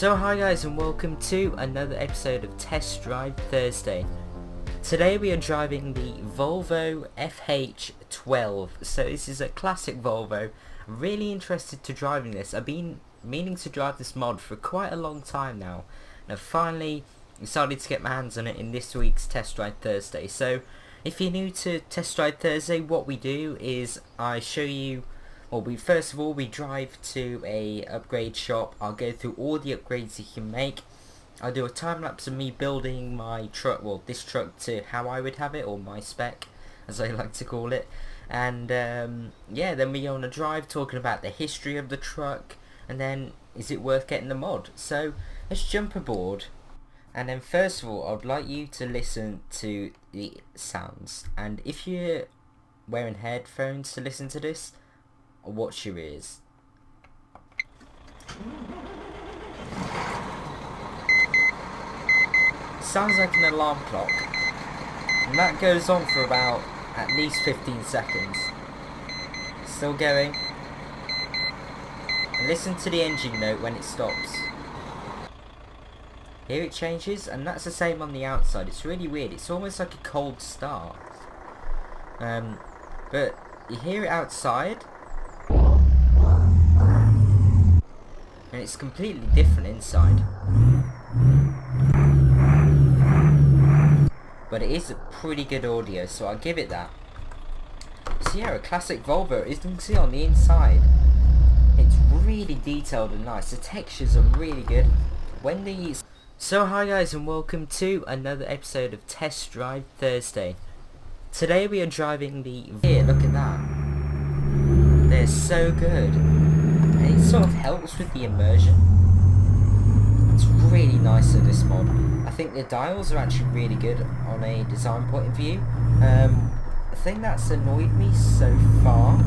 So hi guys, and welcome to another episode of Test Drive Thursday. Today we are driving the Volvo FH12. So this is a classic Volvo. I'm really interested to driving this. I've been meaning to drive this mod for quite a long time now, and I've finally decided to get my hands on it in this week's Test Drive Thursday. So if you're new to Test Drive Thursday, what we do is I show you, first of all we drive to a upgrade shop. I'll go through all the upgrades you can make. I'll do a time lapse of me building my truck, this truck, to how I would have it, or my spec as I like to call it. And yeah, then we go on a drive talking about the history of the truck, and then is it worth getting the mod. So let's jump aboard. And then first of all, I'd like you to listen to the sounds, and if you're wearing headphones to listen to this, watch your ears. Sounds like an alarm clock, and that goes on for about at least 15 seconds. Still going. And listen to the engine note when it stops. Here it changes, and that's the same on the outside. It's really weird. It's almost like a cold start. But you hear it outside, and it's completely different inside. But it is a pretty good audio, so I'll give it that. So yeah, a classic Volvo. As you can see on the inside, it's really detailed and nice. The textures are really good. So hi guys, and welcome to another episode of Test Drive Thursday. Today we are driving the... Here, look at that. They're so good. And it sort of helps with the immersion. It's really nice in this mod. I think the dials are actually really good on a design point of view. The thing that's annoyed me so far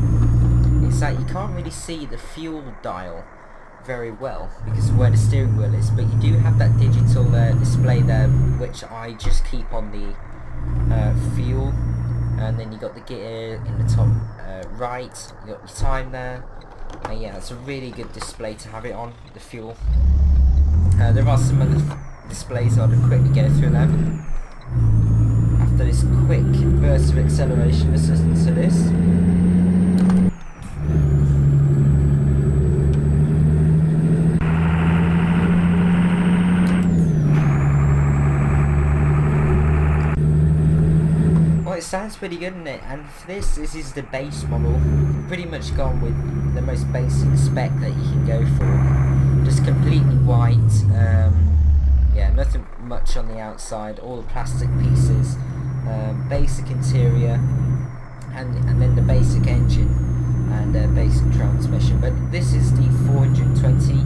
is that you can't really see the fuel dial very well because of where the steering wheel is, but you do have that digital display there, which I just keep on the fuel, and then you got the gear in the top right, you got your time there, and yeah, it's a really good display to have it on, the fuel. There are some other displays, I'll quickly go through them. After this quick burst of acceleration, let's listen to this. It sounds pretty good, isn't it? And for this is the base model. Pretty much gone with the most basic spec that you can go for. Just completely white. Yeah, nothing much on the outside. All the plastic pieces. Basic interior, and then the basic engine and basic transmission. But this is the 420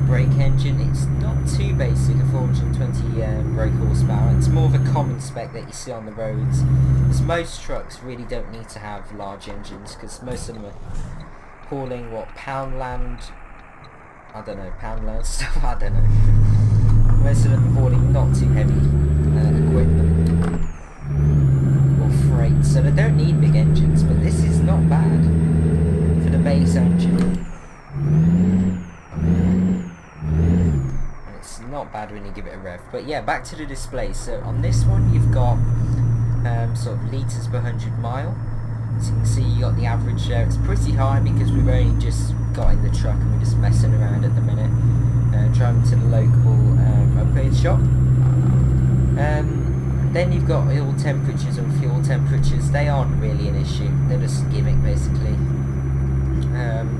brake engine. It's not too basic, a 420 brake horsepower. It's more of a common spec that you see on the roads, because most trucks really don't need to have large engines, because most of them are hauling poundland stuff, I don't know. Most of them are hauling not too heavy equipment or freight, so they don't need big engines. But this is not bad for the base engine. Not bad when you give it a rev. But yeah, back to the display. So on this one you've got sort of litres per 100 mile. So you can see you got the average there. It's pretty high because we've only just got in the truck and we're just messing around at the minute, driving to the local upgrade shop. Then you've got oil temperatures and fuel temperatures. They aren't really an issue, they're just a gimmick basically.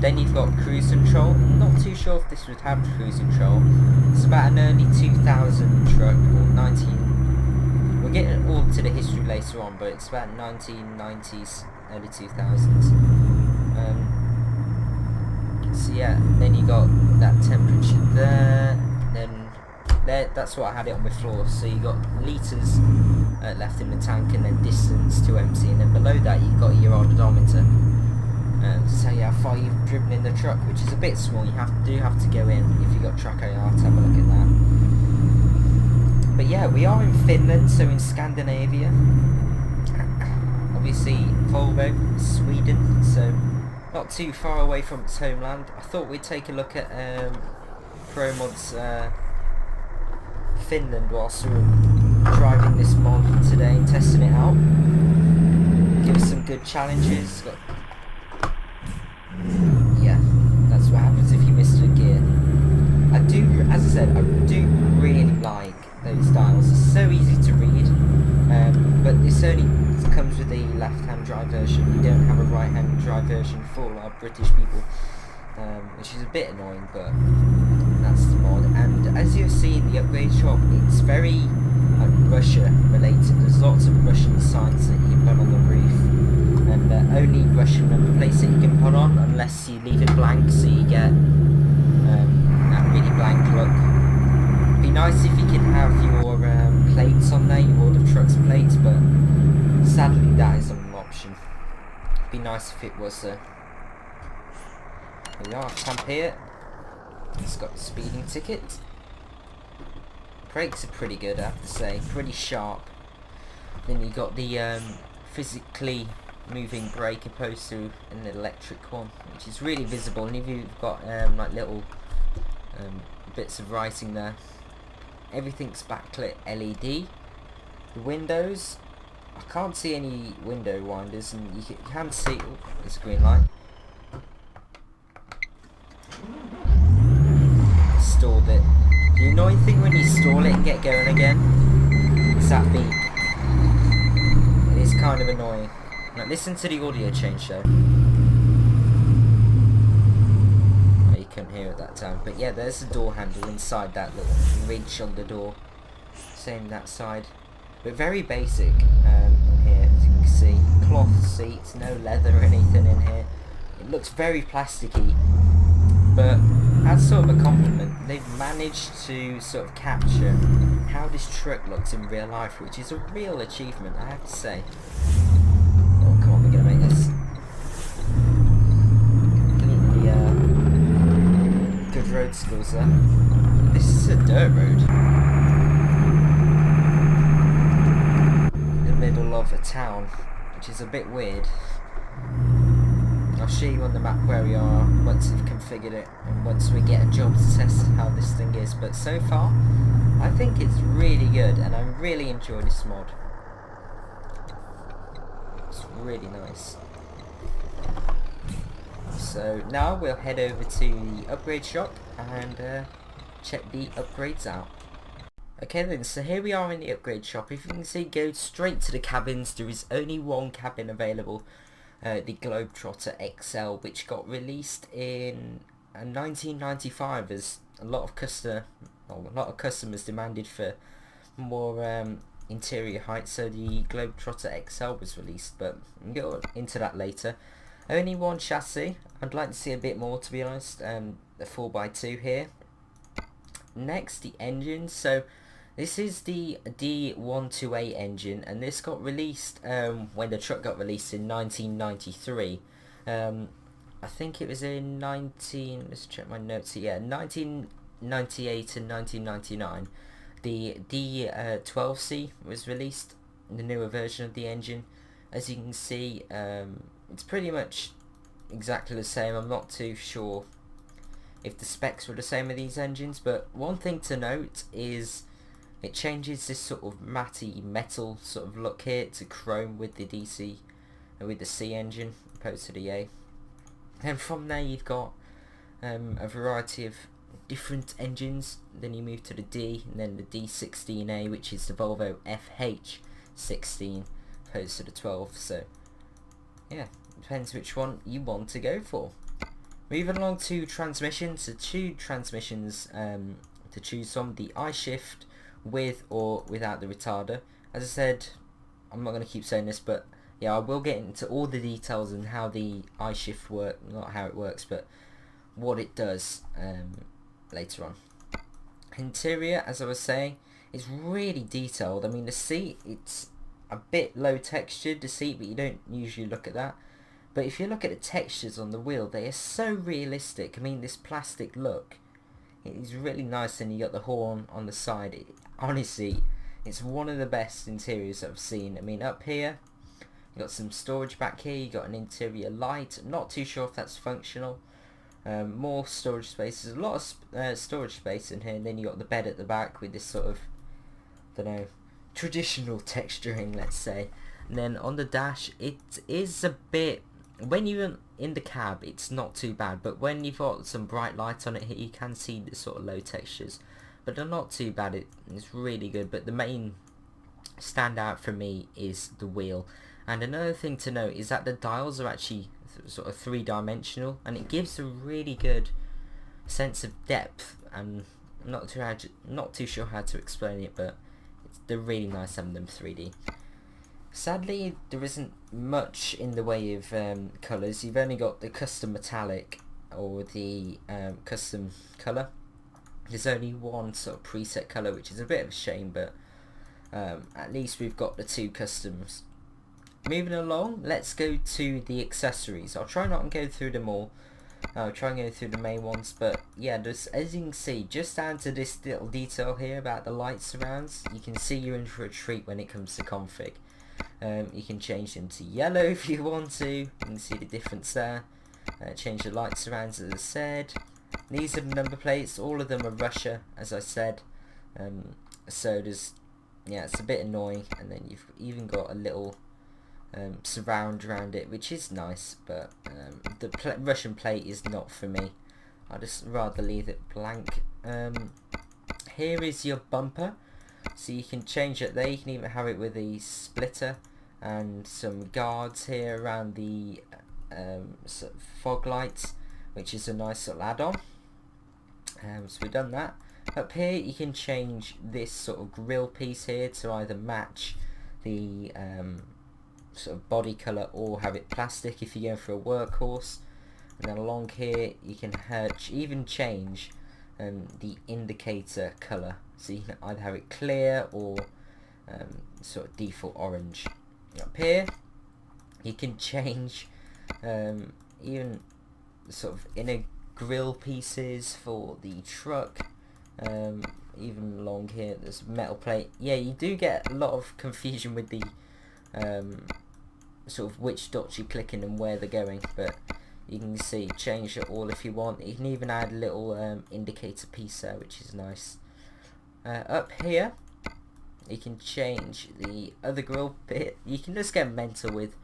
Then you've got cruise control. I'm not too sure if this would have cruise control. It's about an early 2000 truck, or 19... We'll get all to the history later on, but it's about 1990s, early 2000s. So yeah, then you got that temperature there. Then that's what I had it on before. So you got litres left in the tank, and then distance to empty, and then below that you've got your odometer. To tell you how far you've driven in the truck, which is a bit small. You do have to go in if you've got track AR to have a look at that. But yeah, we are in Finland, so in Scandinavia. Obviously Volvo, Sweden, so not too far away from its homeland. I thought we'd take a look at Pro Mods Finland whilst we were driving this mod today and testing it out. Give us some good challenges. Yeah, that's what happens if you miss a gear. I do, as I said, I do really like those dials. It's so easy to read, but this only comes with the left-hand drive version. You don't have a right-hand drive version for our British people, which is a bit annoying, but that's the mod. And as you've seen, the upgrade shop, it's very Russia related. There's lots of Russian signs that you can put on the roof, and only Russian number plates that you can put on, unless you leave it blank, so you get that really blank look. It'd be nice if you could have your plates on there, your World of Trucks plates, but sadly that isn't an option. It'd be nice if it was. Here we are, Tampere. It's got a speeding ticket. Brakes are pretty good, I have to say, pretty sharp. Then you got the physically moving brake opposed to an electric one, which is really visible. And if you've got like little bits of writing there, everything's backlit LED. The windows, I can't see any window winders, and you can see. Oh, there's a green light. Stalled it. The annoying thing when you stall it and get going again is that beep. It is kind of annoying. Now listen to the audio change though. Oh, you couldn't hear it that time, but yeah, there's the door handle inside that little ridge on the door. Same that side, but very basic in here, as you can see. Cloth seats, no leather or anything in here. It looks very plasticky, but as sort of a compliment, they've managed to sort of capture how this truck looks in real life, which is a real achievement, I have to say. Oh, come on, we're going to make this. Completely good road skills there. This is a dirt road. In the middle of a town, which is a bit weird. I'll show you on the map where we are once we've configured it and once we get a job to test how this thing is, but so far I think it's really good and I really enjoy this mod. It's really nice. So now we'll head over to the upgrade shop and check the upgrades out. Okay then, so here we are in the upgrade shop. If you can see, go straight to the cabins. There is only one cabin available. The Globetrotter XL, which got released in 1995, as a lot of customers demanded for more interior height, so the Globetrotter XL was released, but we'll go into that later. Only one chassis. I'd like to see a bit more, to be honest. The 4x2 here. Next, the engine. So this is the V1.2 engine, and this got released when the truck got released in 1993. I think it was in let's check my notes here. Yeah, 1998 and 1999. The D12C was released, the newer version of the engine. As you can see, it's pretty much exactly the same. I'm not too sure if the specs were the same with these engines, but one thing to note is it changes this sort of matty metal sort of look here to chrome with the DC and with the C engine opposed to the A. And from there you've got a variety of different engines. Then you move to the D, and then the D16A, which is the Volvo FH16 opposed to the 12. So yeah, depends which one you want to go for. Moving along to transmissions, so two transmissions to choose from: the I-Shift with or without the retarder. As I said, I'm not going to keep saying this, but yeah, I will get into all the details and how the I-Shift works, not how it works, but what it does later on. Interior, as I was saying, is really detailed. I mean, the seat, it's a bit low textured, the seat, but you don't usually look at that. But if you look at the textures on the wheel, they are so realistic. I mean, this plastic look, it is really nice. And you got the horn on the side. Honestly, it's one of the best interiors I've seen. I mean, up here, you got some storage back here. You got an interior light. Not too sure if that's functional. More storage space. There's a lot of storage space in here, and then you got the bed at the back with this sort of, I don't know, traditional texturing, let's say. And then on the dash, it is a bit, when you're in the cab, it's not too bad, but when you've got some bright light on it here, you can see the sort of low textures, but they're not too bad. It's really good, but the main standout for me is the wheel. And another thing to note is that the dials are actually sort of three-dimensional, and it gives a really good sense of depth, and I'm not too sure how to explain it, but they're really nice having them 3D. Sadly, there isn't much in the way of colours. You've only got the custom metallic or the custom colour. There's only one sort of preset colour, which is a bit of a shame, but at least we've got the two customs. Moving along, let's go to the accessories. I'll try not and go through them all. I'll try and go through the main ones, but yeah, just, as you can see, just down to this little detail here about the light surrounds, you can see you're in for a treat when it comes to config. You can change them to yellow if you want to. You can see the difference there. Change the light surrounds, as I said. These are the number plates. All of them are Russia, as I said. So there's, yeah, it's a bit annoying. And then you've even got a little surround around it, which is nice, but the Russian plate is not for me. I'd just rather leave it blank. Here is your bumper, so you can change it there. You can even have it with a splitter and some guards here around the sort of fog lights, which is a nice little add-on. So we've done that. Up here you can change this sort of grille piece here to either match the sort of body colour or have it plastic if you're going for a workhorse. And then along here you can even change the indicator colour, so you can either have it clear or sort of default orange. Up here you can change even sort of inner grille pieces for the truck. Even along here there's a metal plate. Yeah, you do get a lot of confusion with the sort of which dots you're clicking and where they're going, but you can see change it all if you want. You can even add a little indicator piece there, which is nice. Up here you can change the other grill bit. You can just get mental with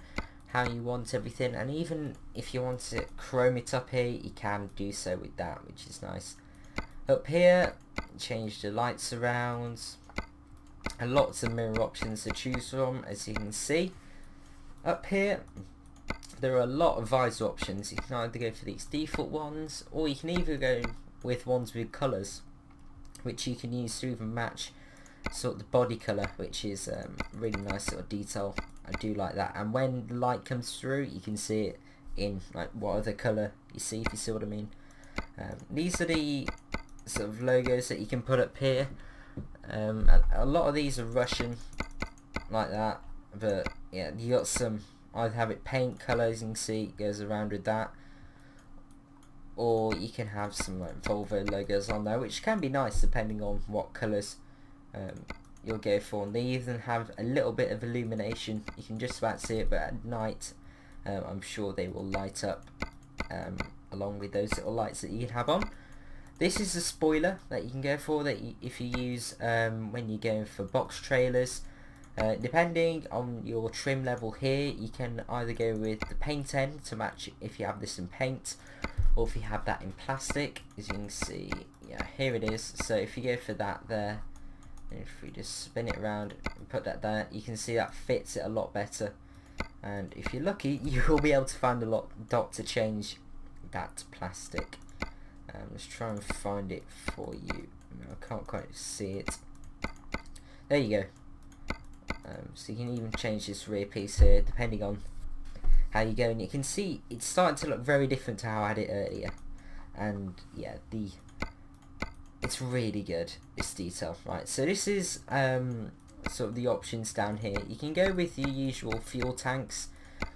how you want everything, and even if you want to chrome it up here, you can do so with that, which is nice. Up here, change the light surrounds, and lots of mirror options to choose from, as you can see. Up here there are a lot of visor options. You can either go for these default ones, or you can either go with ones with colours, which you can use to even match sort of the body colour, which is really nice sort of detail. I do like that, and when the light comes through you can see it in like what other colour you see, if you see what I mean. These are the sort of logos that you can put up here. A lot of these are Russian like that, but yeah, you got some either have it paint colours, you can see it goes around with that, or you can have some like Volvo logos on there, which can be nice depending on what colours you'll go for. And they even have a little bit of illumination, you can just about see it, but at night I'm sure they will light up along with those little lights that you can have on. This is a spoiler that you can go for, that if you use when you're going for box trailers. Depending on your trim level here, you can either go with the paint end to match if you have this in paint, or if you have that in plastic, as you can see. Yeah, here it is. So if you go for that there, and if we just spin it around and put that there, you can see that fits it a lot better. And if you're lucky, you will be able to find a dot to change that plastic. Let's try and find it for you. No, I can't quite see it. There you go. So you can even change this rear piece here depending on how you go, and you can see it's starting to look very different to how I had it earlier. And yeah, it's really good, this detail. Right, so this is sort of the options down here. You can go with your usual fuel tanks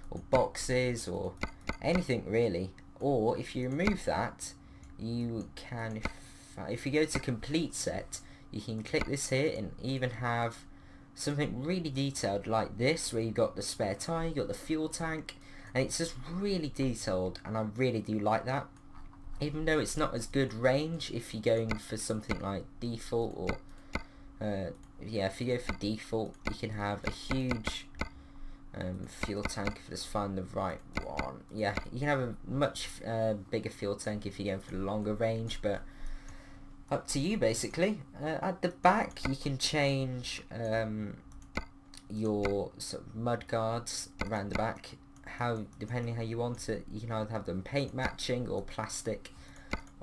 or boxes or anything really, or if you remove that, you can, if you go to complete set, you can click this here and even have something really detailed like this, where you've got the spare tyre, you've got the fuel tank, and it's just really detailed, and I really do like that. even though it's not as good range if you're going for something like default, or yeah, if you go for default, you can have a huge fuel tank if let's find the right one. Yeah, you can have a much bigger fuel tank if you're going for the longer range, but up to you basically. At the back you can change your sort of mud guards around the back, depending how you want it. You can either have them paint matching or plastic,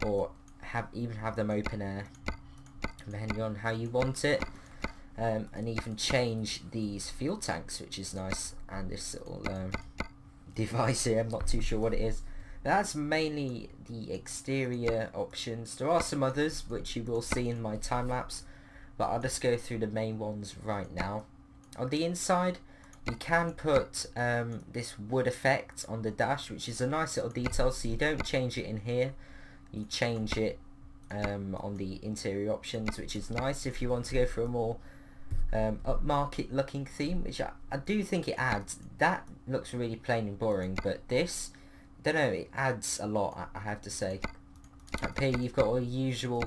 or even have them open air, depending on how you want it. And even change these fuel tanks, which is nice. And this little device here, I'm not too sure what it is. That's mainly the exterior options. There are some others which you will see in my time lapse, but I'll just go through the main ones right now. On the inside, you can put this wood effect on the dash, which is a nice little detail. So you don't change it in here, you change it on the interior options, which is nice if you want to go for a more upmarket looking theme, which I do think it adds. That looks really plain and boring, but this, don't know, it adds a lot, I have to say. Up here you've got all the usual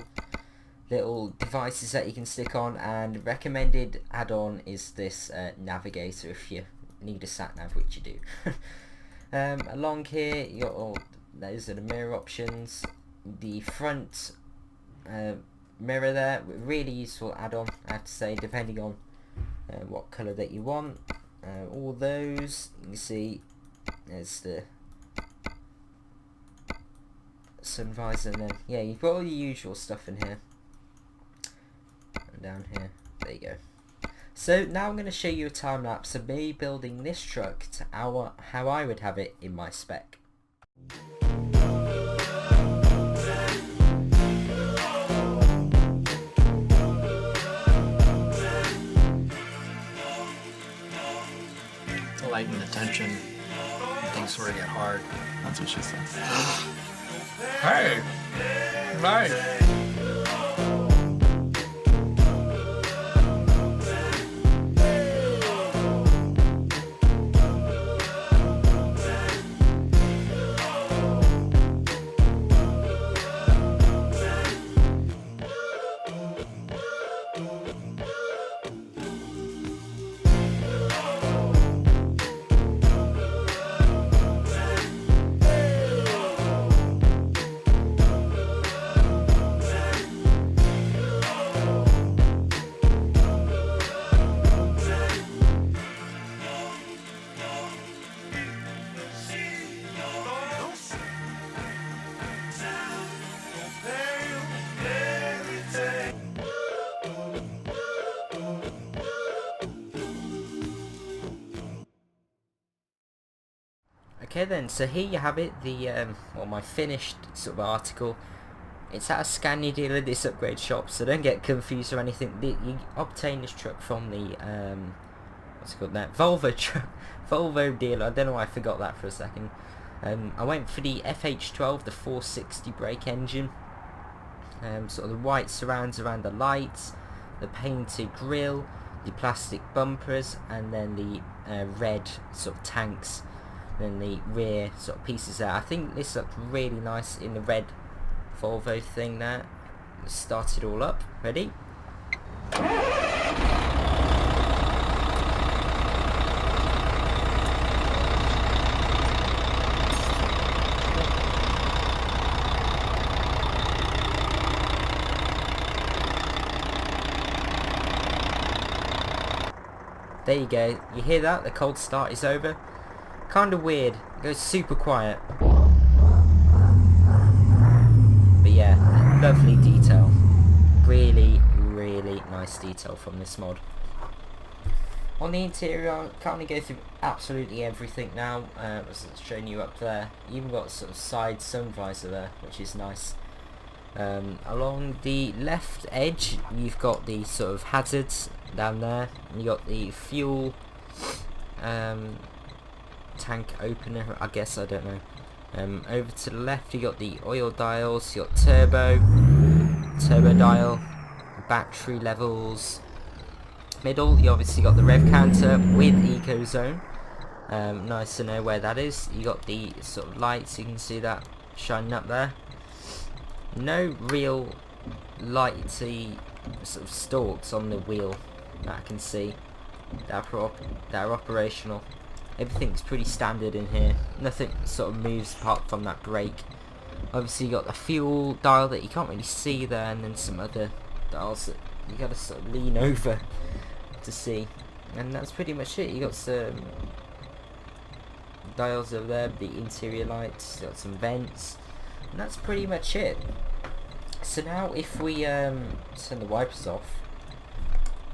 little devices that you can stick on, and recommended add-on is this navigator if you need a sat nav, which you do. Along here you got all those are the mirror options. The front mirror there, really useful add-on, I have to say, depending on what colour that you want. All those, you can see there's the sun visor, and then yeah, you've got all the usual stuff in here. And down here, there you go. So now I'm going to show you a time lapse of me building this truck to how I would have it in my spec. Lighten the tension, things sort of get hard. That's what she says. Hey! Nice! Okay then, so here you have it, the well, my finished sort of article. It's at a Scandinavia, this upgrade shop, so don't get confused or anything. You obtain this truck from the what's it called now? Volvo dealer. I don't know why I forgot that for a second. I went for the FH12, the 460 brake engine. Sort of the white surrounds around the lights, the painted grille, the plastic bumpers, and then the red sort of tanks. Then the rear sort of pieces there. I think this looked really nice in the red Volvo thing there. Let's start it all up. Ready? There you go. You hear that? The cold start is over. Kind of weird. It goes super quiet. But yeah, lovely detail. Really, really nice detail from this mod. On the interior, I can't go through absolutely everything now. As it's showing you up there. You even got sort of side sun visor there, which is nice. Along the left edge, you've got the sort of hazards down there. You got the fuel tank opener, I guess, I don't know. Over to the left you got the oil dials, you got turbo dial, battery levels. Middle you obviously got the rev counter with eco zone. Nice to know where that is. You got the sort of lights, you can see that shining up there. No real lighty sort of stalks on the wheel that I can see that are operational. Everything's pretty standard in here. Nothing sort of moves apart from that brake. Obviously you got the fuel dial that you can't really see there, and then some other dials that you gotta sort of lean over to see. And that's pretty much it. You got some dials over there, the interior lights, you got some vents, and that's pretty much it. So now if we turn the wipers off,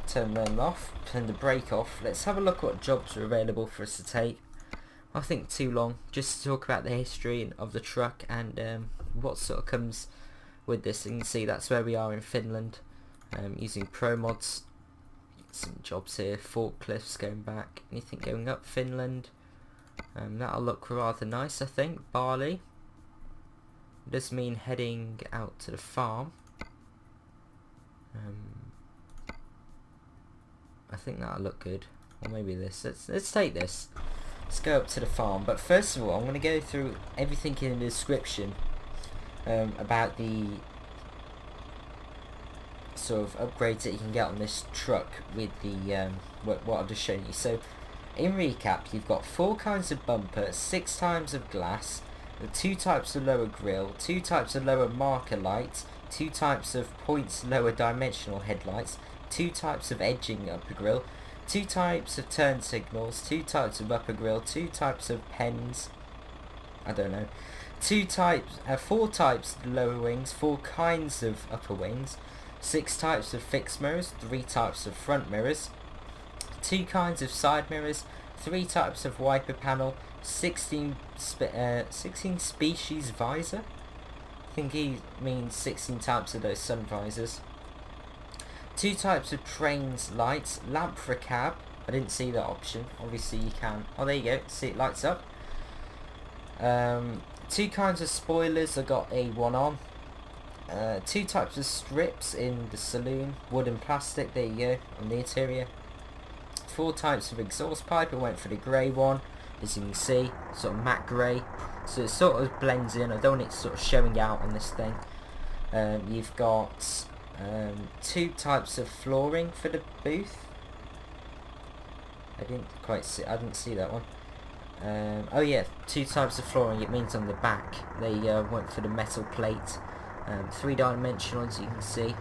turn them off, turn the brake off, let's have a look what jobs are available for us to take. I think too long, just to talk about the history of the truck and what sort of comes with this. You can see that's where we are in Finland, using Pro Mods. Some jobs here, forklifts going back, anything going up Finland. That'll look rather nice, I think. Barley does mean heading out to the farm. I think that'll look good. Or maybe this. Let's take this. Let's go up to the farm. But first of all, I'm going to go through everything in the description about the sort of upgrades that you can get on this truck with the what I've just shown you. So in recap, you've got 4 kinds of bumper, 6 types of glass, 2 types of lower grille, 2 types of lower marker lights, 2 types of points lower dimensional headlights, 2 types of edging upper grille, 2 types of turn signals, 2 types of upper grille, 2 types of pens, I don't know, 4 types of lower wings, 4 kinds of upper wings, 6 types of fixed mirrors, 3 types of front mirrors, 2 kinds of side mirrors, 3 types of wiper panel, 16 species visor. I think he means 16 types of those sun visors. 2 types of trains lights, lamp for a cab. I didn't see that option. Obviously you can. Oh, there you go. See, it lights up. 2 kinds of spoilers. I got a one on. 2 types of strips in the saloon, wood and plastic. There you go, on the interior. 4 types of exhaust pipe. I went for the grey one, as you can see, sort of matte grey, so it sort of blends in. I don't want it sort of showing out on this thing. You've got 2 types of flooring for the booth. I didn't see that one. Oh yeah, 2 types of flooring. It means on the back they went for the metal plate. 3-dimensional, as you can see.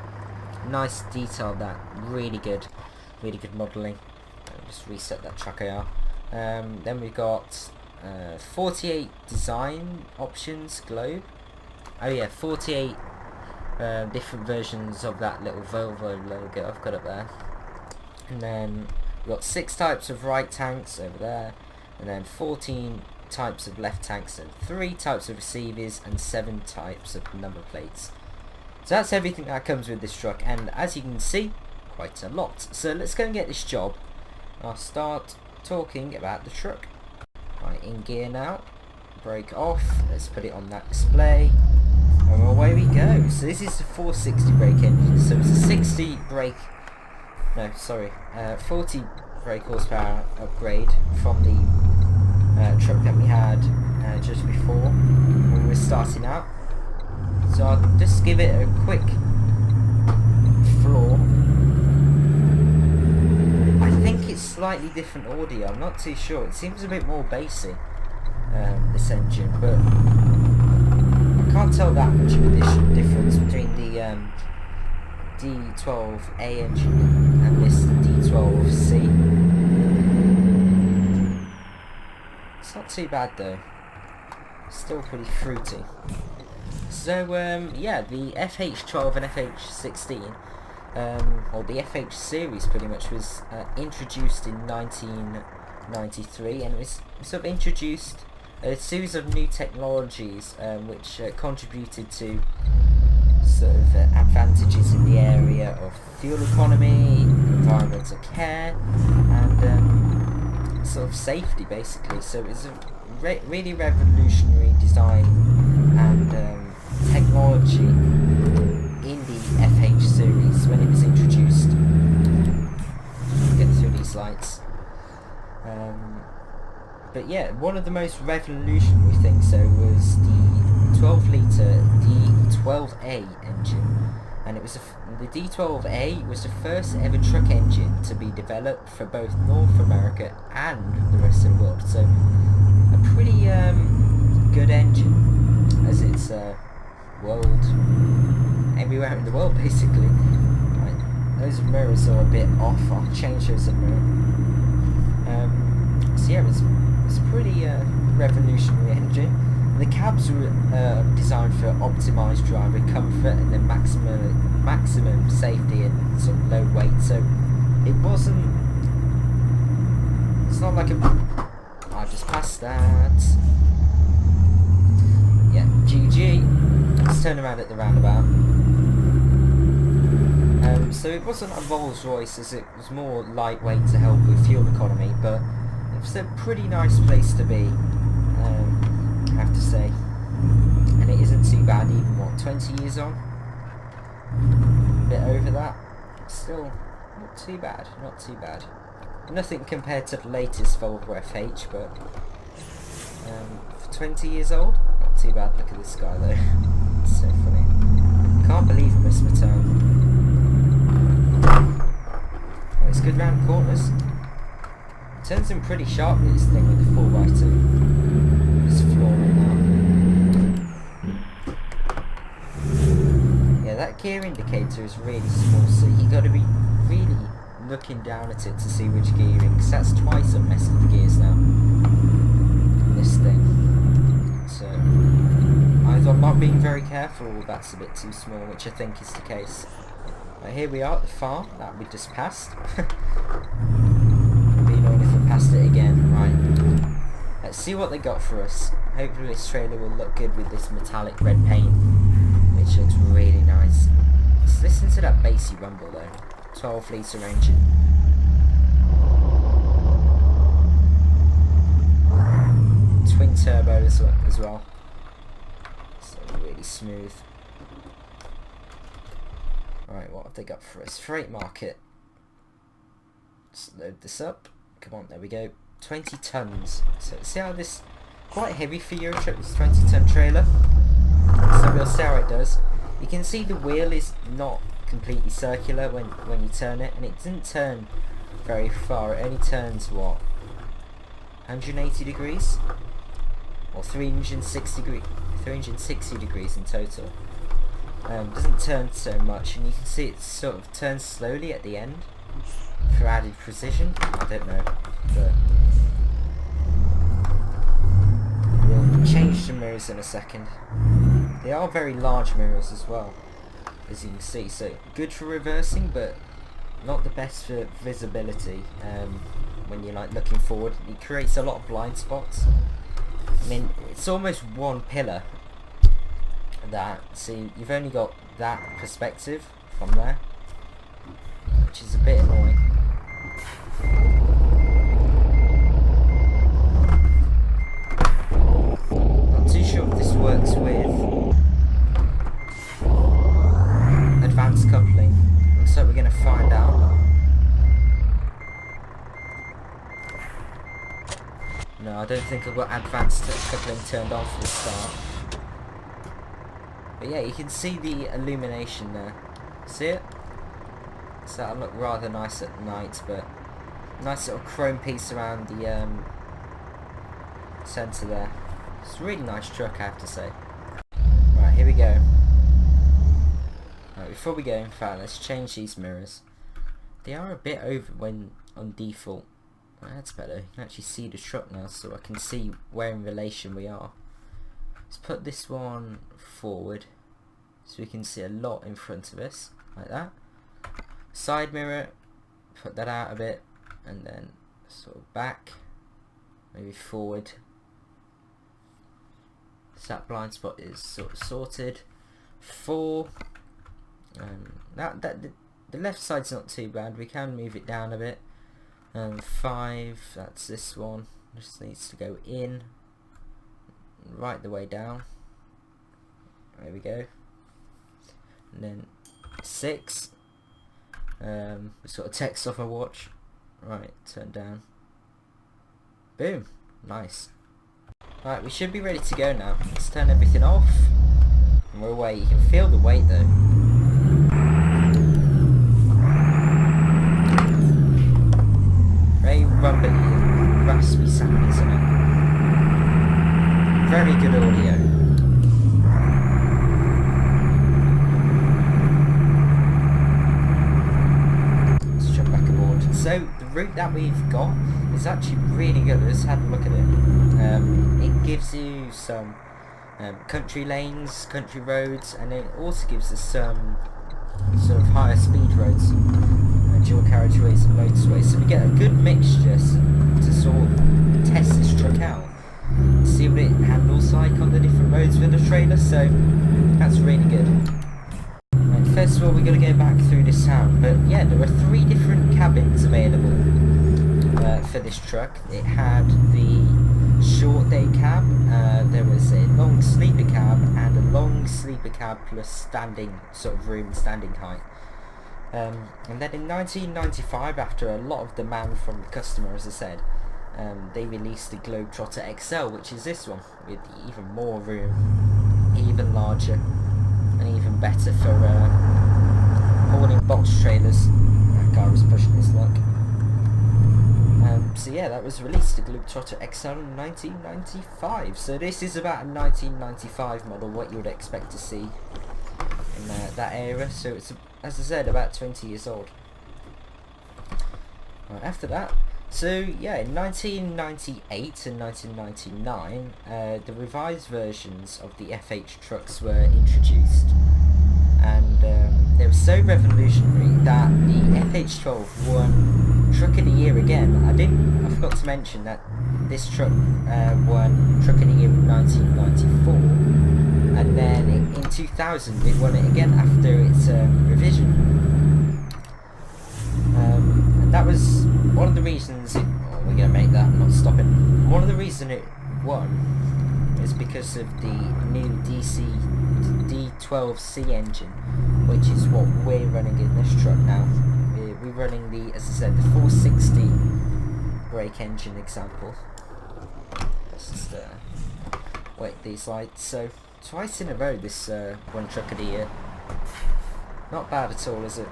Nice detail, that really good modelling. Just reset that track AR. Then we've got 48 design options globe. Oh yeah, 48 different versions of that little Volvo logo I've got up there. And then we've got 6 types of right tanks over there, and then 14 types of left tanks, and 3 types of receivers, and 7 types of number plates. So that's everything that comes with this truck, and as you can see, quite a lot. So let's go and get this job. I'll start talking about the truck. Right, in gear now, brake off, let's put it on that display, and away we go. So this is the 460 brake engine, so it's a 40 brake horsepower upgrade from the truck that we had just before when we were starting out. So I'll just give it a quick floor. I think it's slightly different audio, I'm not too sure. It seems a bit more bassy, this engine, but I can't tell that much of a difference between the D12A engine and this D12C. It's not too bad though, still pretty fruity. So yeah, the FH12 and FH16, or the FH series pretty much, was introduced in 1993, and it was sort of introduced a series of new technologies which contributed to sort of advantages in the area of fuel economy, environmental care, and sort of safety basically. So it was a really revolutionary design and technology in the FH series when it was introduced. Get through these lights. But yeah, one of the most revolutionary things though was the 12 litre D12A engine, and it was the D12A was the first ever truck engine to be developed for both North America and the rest of the world. So a pretty good engine, as it's world everywhere in the world basically. Right, those mirrors are a bit off. I'll change those in a minute. So yeah, it's a pretty revolutionary engine. The cabs were designed for optimised driver comfort and then maximum safety and sort of low weight. So it wasn't. It's not like a. I just passed that. Yeah, GG. Let's turn around at the roundabout. So it wasn't a Rolls Royce, as it was more lightweight to help with fuel economy, but it was a pretty nice place to be, I have to say. And it isn't too bad, even what, 20 years on? A bit over that. Still not too bad, not too bad. Nothing compared to the latest Volvo FH, but for 20 years old, not too bad. Look at this guy though. It's so funny. Can't believe I missed my turn. Oh, it's good round corners. It turns in pretty sharply, this thing with the 4x2. It's flooring now. Yeah, that gear indicator is really small, so you got to be really looking down at it to see which gear you're in, because that's twice I've messed with the gears now. This thing. So either I'm not being very careful or that's a bit too small, which I think is the case. Right, here we are at the farm that we just passed. It'd be annoying if I passed it again. Right. Let's see what they got for us. Hopefully this trailer will look good with this metallic red paint, which looks really nice. Let's listen to that bassy rumble though. 12 litre engine. Twin turbo as well. So really smooth. Right, what have they got for us? Freight market. Let's load this up. Come on, there we go. 20 tons. So see how this, quite heavy for Euro truck, this 20-ton trailer. So we'll see how it does. You can see the wheel is not completely circular when you turn it, and it doesn't turn very far. It only turns what, 180 degrees or 360 degrees in total. Doesn't turn so much, and you can see it sort of turns slowly at the end for added precision. I don't know, but we'll change the mirrors in a second. They are very large mirrors as well, as you can see, so good for reversing, but not the best for visibility. When you're like looking forward, it creates a lot of blind spots. I mean, it's almost one pillar. That, see, you've only got that perspective from there, which is a bit annoying. Not too sure if this works with advanced coupling. Looks like we're going to find out. No, I don't think I've got advanced coupling turned on for the start. But yeah, you can see the illumination there. See it? So that'll look rather nice at night, but nice little chrome piece around the centre there. It's a really nice truck, I have to say. Right, here we go. Right, before we go, in fact, let's change these mirrors. They are a bit over when on default. Well, that's better. You can actually see the truck now, so I can see where in relation we are. Let's put this one forward so we can see a lot in front of us, like that. Side mirror, put that out a bit, and then sort of back, maybe forward. So that blind spot is sort of sorted. 4. The left side's not too bad. We can move it down a bit. 5. That's this one. Just needs to go in. Right the way down. There we go. And then 6. Sort of text off my watch. Right, turn down. Boom. Nice. Right, we should be ready to go now. Let's turn everything off. And we're away. You can feel the weight though. Very rumbly and raspy sound, isn't it? Very good audio. Let's jump back aboard. So the route that we've got is actually really good. Let's have a look at it. It gives you some country lanes, country roads, and it also gives us some sort of higher speed roads, dual carriageways and motorways. So we get a good mixture to sort of test this truck out, see what it handles like on the different roads with the trailer. So that's really good. And first of all, we're going to go back through this town. But yeah, there were 3 different cabins available for this truck. It had the short day cab, there was a long sleeper cab, and a long sleeper cab plus standing sort of room, standing height. And then in 1995, after a lot of demand from the customer, as I said, they released the Globetrotter XL, which is this one, with even more room, even larger, and even better for hauling box trailers. That guy was pushing his luck. So yeah, that was released, the Globetrotter XL in 1995. So this is about a 1995 model, what you would expect to see in that era. So it's, as I said, about 20 years old. Right, after that, so yeah, in 1998 and 1999, the revised versions of the FH trucks were introduced, and they were so revolutionary that the FH12 won Truck of the Year again. I forgot to mention that this truck won Truck of the Year in 1994, and then in 2000 it won it again after its revision. And that was one of the reasons we're going to make that, I'm not stopping. One of the reasons it won is because of the new D12C engine, which is what we're running in this truck now. We're running the, as I said, the 460 brake engine example. Let's just wait these lights. So twice in a row this one Truck of the Year. Not bad at all, is it?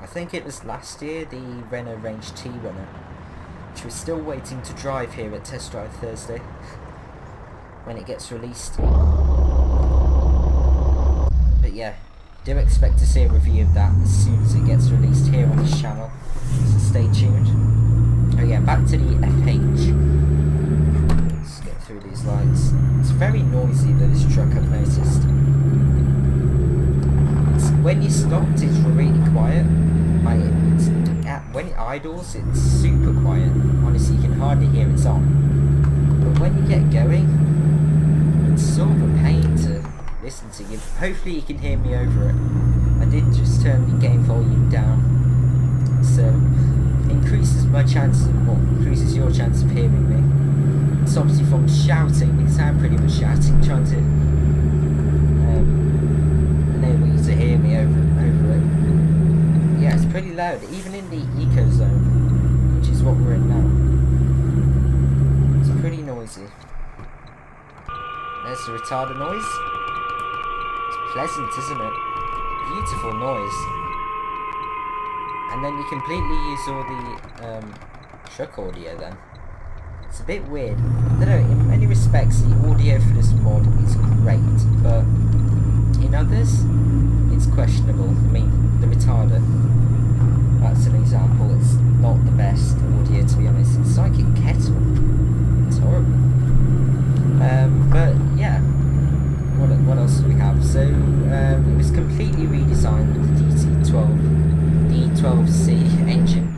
I think it was last year, the Renault Range T Runner, which we're still waiting to drive here at Test Drive Thursday when it gets released. But yeah, do expect to see a review of that as soon as it gets released here on this channel, so stay tuned. Oh yeah, back to the FH. Let's get through these lights. It's very noisy though, this truck, I've noticed. When you stopped, it's really quiet. When it idles, it's super quiet. Honestly, you can hardly hear it's on. But when you get going, it's sort of a pain to listen to. Hopefully you can hear me over it. I did just turn the game volume down, so increases my chances, increases your chance of hearing me. It stops you from shouting, because I'm pretty much shouting, trying to enable you to hear me over it. Yeah, it's pretty loud, even in the eco zone, which is what we're in now. It's pretty noisy. There's the retarder noise. It's pleasant, isn't it? Beautiful noise. And then you completely use all the truck audio then. It's a bit weird. I don't know, in many respects the audio for this mod is great, but in others it's questionable. I mean, the retarder, that's an example. It's not the best audio, to be honest. It's like a kettle. It's horrible. But yeah, what else do we have? So it was completely redesigned with the D12C engine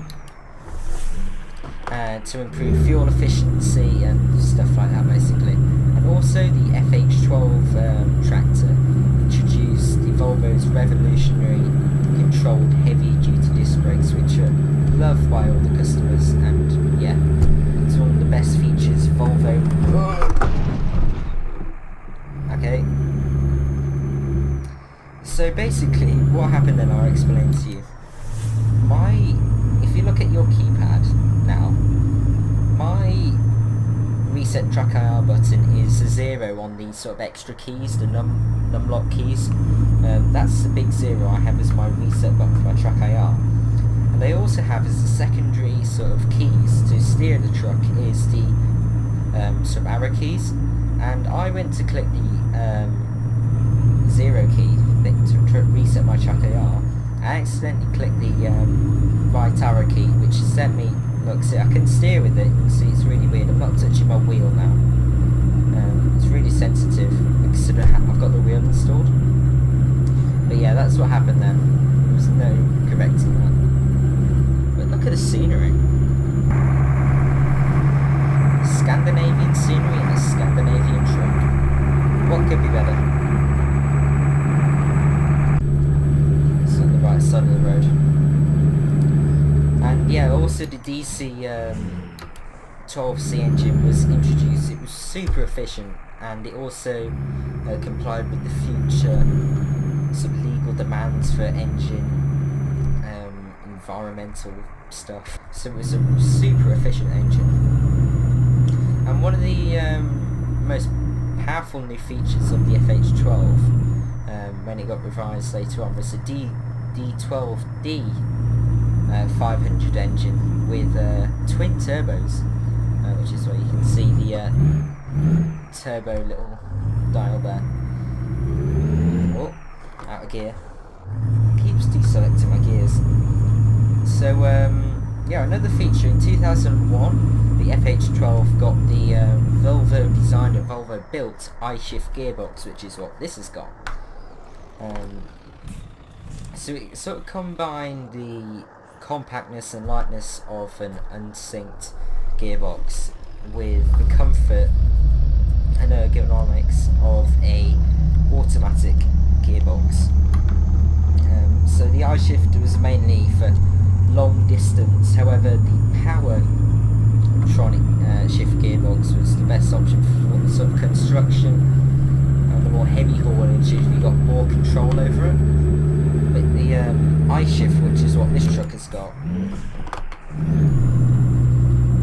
to improve fuel efficiency and stuff like that, basically. And also the FH12 tractor introduced the Volvo's revolutionary controlled heavy-duty disc brakes, which are loved by all the customers, and yeah, it's one of the best features Volvo. Okay. So basically, what happened then, I'll explain to you. If you look at your keypad now, my reset track IR button is a 0 on the sort of extra keys, the numlock keys. That's the big 0 I have as my reset button for my track IR. And I also have as a secondary sort of keys to steer the truck is the sort of arrow keys. And I went to click the 0 key to reset my track IR. I accidentally clicked the right arrow key, which sent me. Look, see, I can steer with it. You can see it's really weird. I'm not touching my wheel now. It's really sensitive because I've got the wheel installed. But yeah, that's what happened then. There was no correcting that. But look at the scenery. Scandinavian scenery and a Scandinavian truck. What could be better? It's on the right side of the road. And yeah, also the DC 12C engine was introduced. It was super efficient, and it also complied with the future sort of legal demands for engine environmental stuff. So it was a super efficient engine. And one of the most powerful new features of the FH12 when it got revised later on was the D12D 500 engine with twin turbos, which is where you can see the turbo little dial there. Oh, out of gear. Keeps deselecting my gears. So yeah, another feature in 2001, the FH12 got the Volvo designed and Volvo built I-shift gearbox, which is what this has got. So it sort of combined the compactness and lightness of an unsynced gearbox with the comfort and ergonomics of a automatic gearbox. So the I-shift was mainly for long distance, however the power tronic shift gearbox was the best option for the sort of construction and the more heavy haulage. You got more control over it. But the I-shift, which is what this truck has got,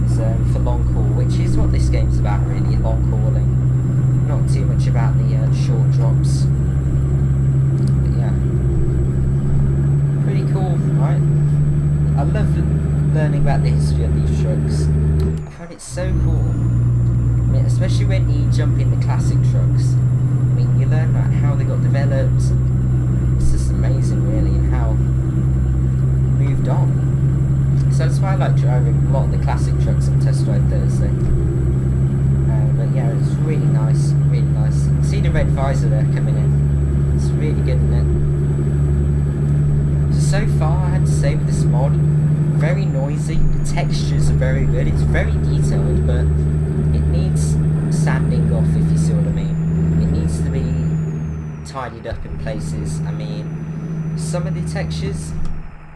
is for long haul, which is what this game's about really, long hauling. Not too much about the short drops. But yeah, pretty cool, right? I love learning about the history of these trucks. I find it so cool. I mean, especially when you jump in the classic trucks. I mean, you learn about how they got developed. It's just amazing really, and how moved on. So that's why I like driving a lot of the classic trucks on Test Drive Thursday. But yeah, it's really nice, really nice. You can see the red visor there coming in. It's really good, isn't it? So far I had to say with this mod, very noisy, the textures are very good, it's very detailed, but it needs sanding off, if you see what I mean. It needs to be tidied up in places. I mean, some of the textures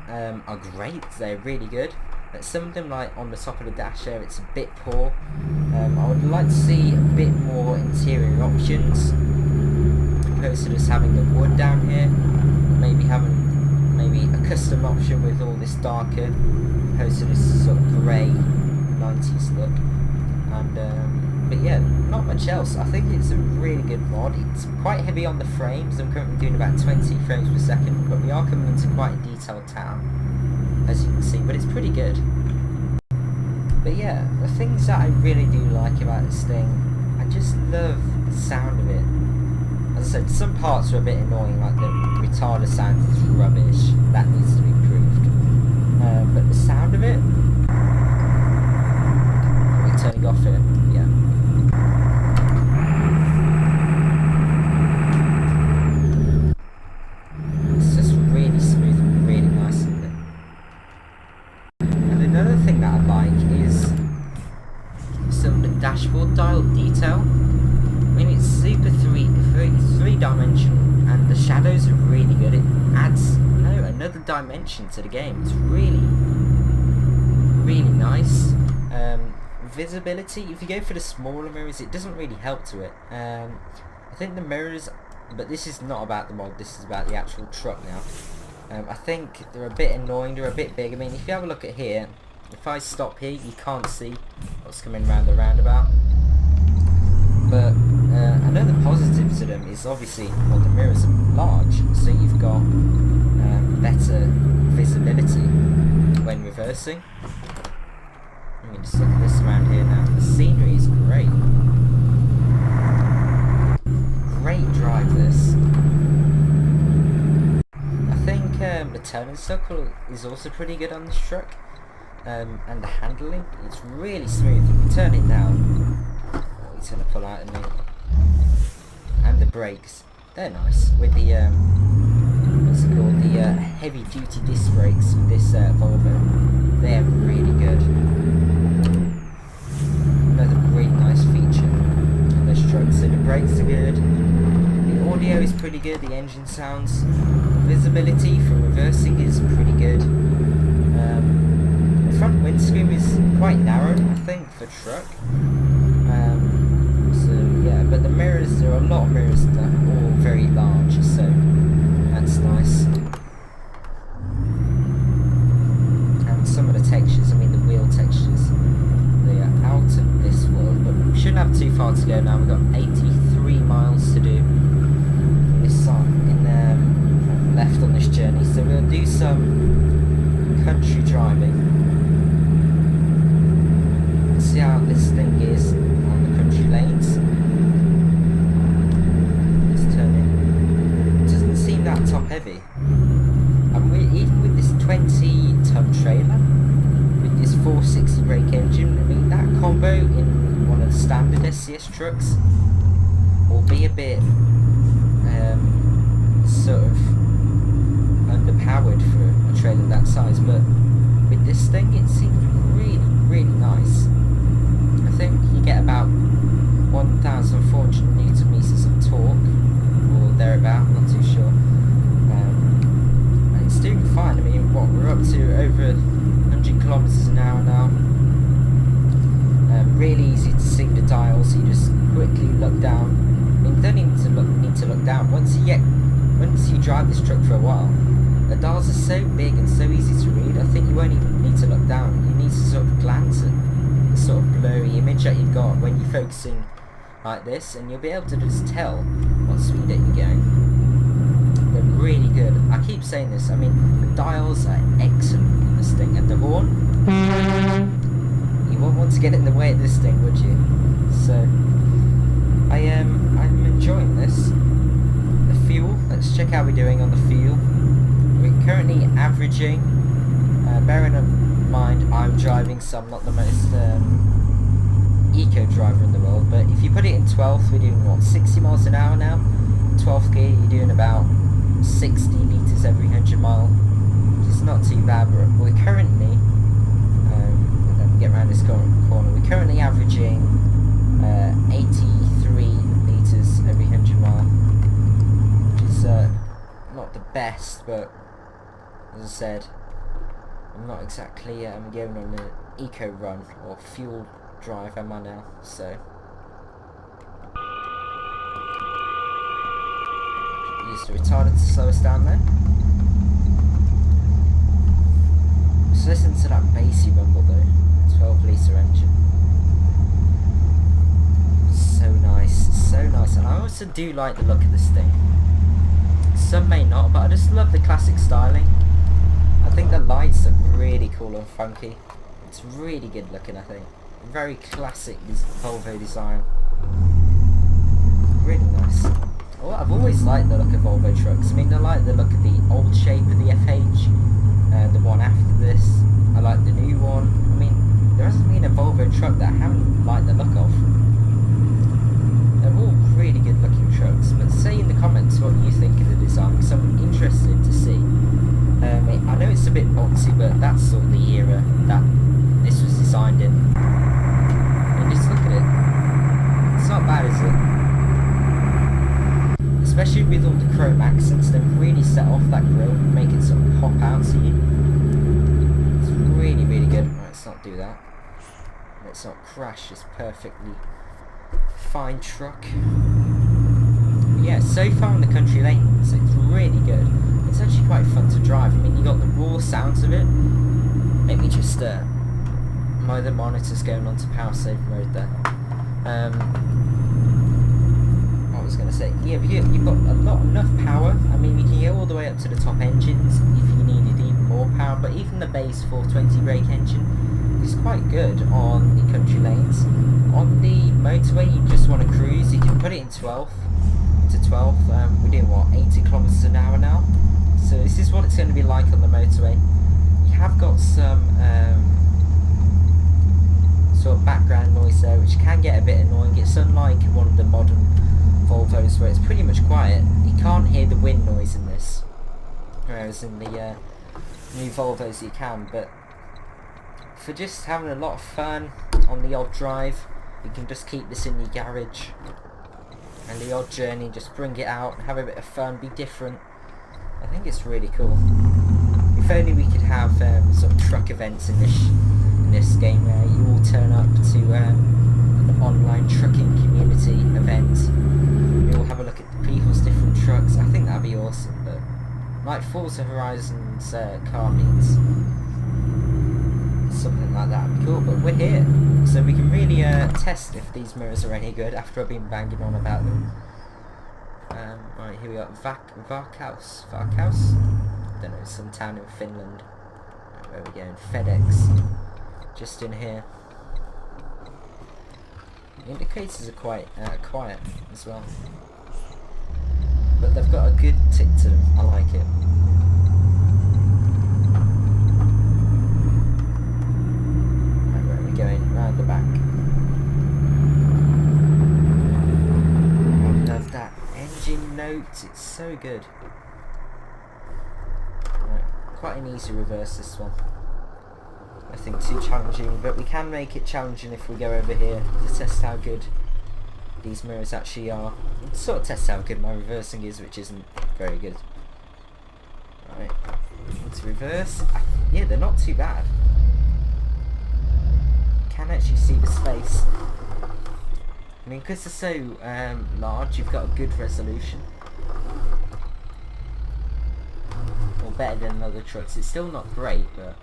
are great, they're really good, but some of them, like on the top of the dash there, it's a bit poor. I would like to see a bit more interior options opposed to just having the wood down here. Maybe having a custom option with all this darker opposed to this sort of grey 90s look. And but yeah, not much else. I think it's a really good mod. It's quite heavy on the frames. I'm currently doing about 20 frames per second, but we are coming into quite a detailed town, as you can see, but it's pretty good. But yeah, the things that I really do like about this thing, I just love the sound of it. As I said, some parts are a bit annoying, like the retarder sound is rubbish. That needs to be improved. But the sound of it, are we turning off here? Yeah. It's just really smooth and really nice, isn't it? And another thing that I like is some of the dashboard dial detail. I mean, it's super three-dimensional, and the shadows are really good. It adds another dimension to the game. It's really, really nice. Visibility, if you go for the smaller mirrors, it doesn't really help to it. I think the mirrors, but this is not about the mod, this is about the actual truck now. I think they're a bit annoying, they're a bit big. I mean, if you have a look at here, if I stop here, you can't see what's coming around the roundabout. But another positive to them is obviously, well, the mirrors are large, so you've got better visibility when reversing. Let me just look at this around here now. The scenery is great. Great drive, this. I think the turning circle is also pretty good on this truck. And the handling, it's really smooth. You can turn it down. Oh, he's going to pull out at me. And the brakes, they're nice. With the, what's it called? The heavy duty disc brakes with this Volvo. They're really good. Another really nice feature on this truck. So the brakes are good. The audio is pretty good. The engine sounds. Visibility from reversing is pretty good. The front windscreen is quite narrow, I think, for truck. So yeah, but the mirrors, there are a lot of mirrors that are all very large, so that's nice. And some of the textures, I mean the wheel textures, they are out of this world, but we shouldn't have too far to go now. We've got 83 miles to do in this side, left on this journey, so we'll do some country driving. See how this thing is on the country lanes. Let's turn it. It doesn't seem that top heavy. And even with this 20-ton trailer, with this 460 brake engine, I mean that combo in one of the standard SCS trucks will be a bit sort of underpowered for a trailer that size, but with this thing it seems really, really nice. I think you get about 1,400 newton meters of torque, or thereabout, not too sure. And it's doing fine. I mean, what, we're up to over 100 kilometers an hour now. Really easy to see the dials. You just quickly look down. I mean, you don't even need to look down. Once you drive this truck for a while, the dials are so big and so easy to read. I think you won't even need to look down. You need to sort of glance at the sort of blurry image that you've got when you're focusing like this, and you'll be able to just tell what speed that you're going. They're really good. I keep saying this. I mean, the dials are excellent in this thing, and the horn. You won't want to get in the way of this thing, would you? So, I'm enjoying this. The fuel. Let's check how we're doing on the fuel. We're currently averaging, bearing in mind I'm driving, so I'm not the most eco driver in the world, but if you put it in 12th, we're doing what, 60 miles an hour now? 12th gear, you're doing about 60 litres every 100 mile, which is not too bad, but we're currently, let me get around this corner, we're currently averaging 83 litres every 100 mile, which is not the best, but as I said, I'm not exactly going on an eco run or fuel drive, am I now? So use the retarder to slow us down there. Just listen to that bassy rumble though. 12 litre engine. So nice, so nice. And I also do like the look of this thing. Some may not, but I just love the classic styling. I think the lights are really cool and funky. It's really good looking, I think. Very classic Volvo design. Really nice. Oh, I've always liked the look of Volvo trucks. I mean, I like the look of the old shape of the FH, the one after this. I like the new one. I mean, there hasn't been a Volvo truck that I haven't liked the look of. They're all really good looking trucks, but say in the comments what you think of the design, because I'm interested to see. I know it's a bit boxy, but that's sort of the era that this was designed in. And just look at it. It's not bad, is it? Especially with all the chrome accents, they've really set off that grille, make it sort of pop out to you. It's really, really good. Right, let's not do that. Let's not crash this perfectly fine truck. But yeah, so far in the country lanes, it's really good. It's actually quite fun to drive. I mean, you got the raw sounds of it. Let me just my other monitor's going on to power save mode there. was going to say, yeah, you've got enough power. I mean, you can get all the way up to the top engines if you needed even more power, but even the base 420 brake engine is quite good on the country lanes. On the motorway, you just want to cruise, you can put it in 12. We're doing what, 80 kilometers an hour now? So this is what it's going to be like on the motorway. You have got some sort of background noise there, which can get a bit annoying. It's unlike one of the modern Volvos where it's pretty much quiet. You can't hear the wind noise in this, whereas in the new Volvos you can. But for just having a lot of fun on the odd drive, you can just keep this in your garage, and the odd journey, just bring it out and have a bit of fun, be different. I think it's really cool. If only we could have sort of truck events in this game where you all turn up to an online trucking community event. We all have a look at people's different trucks. I think that'd be awesome. But like Forza Horizon's car meets, something like that would be cool. But we're here, so we can really test if these mirrors are any good after I've been banging on about them. Right, here we got Varkaus. I don't know, some town in Finland. Where are we going? FedEx. Just in here. The indicators are quite quiet as well, but they've got a good tick to them. I like it. Right, where are we going? Round the back. I love that engine note. It's so good. Right, quite an easy reverse this one. Nothing too challenging, but we can make it challenging if we go over here to test how good these mirrors actually are. Sort of test how good my reversing is, which isn't very good. Right, let's reverse. Yeah, they're not too bad. Can actually see the space. I mean, because they're so large, you've got a good resolution. Or better than other trucks. It's still not great, but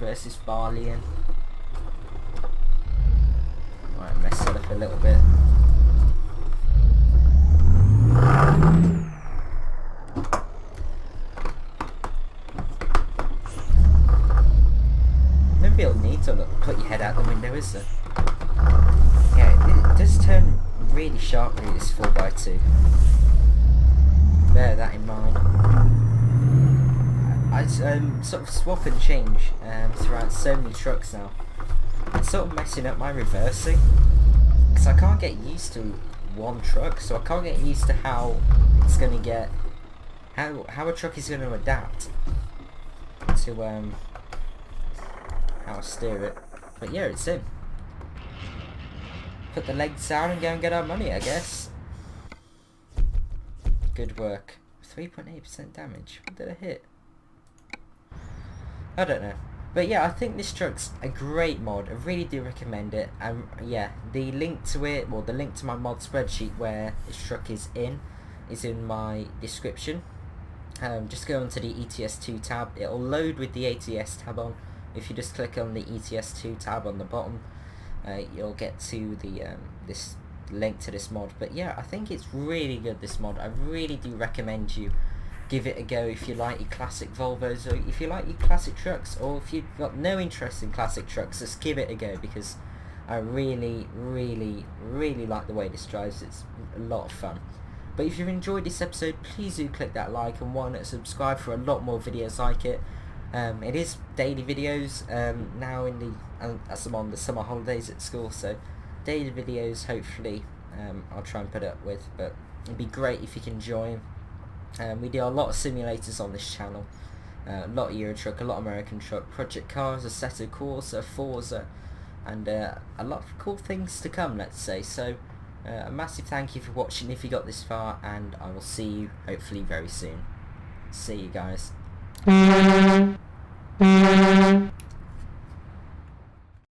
versus Barlian. Right, mess that up a little bit. Maybe you'll need to put your head out the window, is there? Yeah, it does turn really sharply, this 4x2. Bear that in mind. I sort of swap and change throughout so many trucks now. It's sort of messing up my reversing, because I can't get used to one truck, so I can't get used to how it's going to get, how a truck is going to adapt to how I steer it. But yeah, it's in. Put the legs down and go and get our money, I guess. Good work. 3.8% damage. What did I hit? I don't know, but yeah, I think this truck's a great mod. I really do recommend it. Yeah, the link to it, well, the link to my mod spreadsheet where this truck is in my description. Just go onto the ETS2 tab. It'll load with the ATS tab on. If you just click on the ETS2 tab on the bottom, you'll get to the this link to this mod. But yeah, I think it's really good, this mod. I really do recommend you give it a go if you like your classic Volvos, or if you like your classic trucks, or if you've got no interest in classic trucks, just give it a go, because I really like the way this drives. It's a lot of fun. But if you've enjoyed this episode, please do click that like and why not subscribe for a lot more videos like it. It is daily videos now in the as I'm on the summer holidays at school, so daily videos hopefully I'll try and put up with, but it'd be great if you can join. We do a lot of simulators on this channel, a lot of Euro Truck, a lot of American Truck, Project Cars, a Sata, Corsair, Forza, and a lot of cool things to come, let's say. So a massive thank you for watching if you got this far, and I will see you hopefully very soon. See you guys.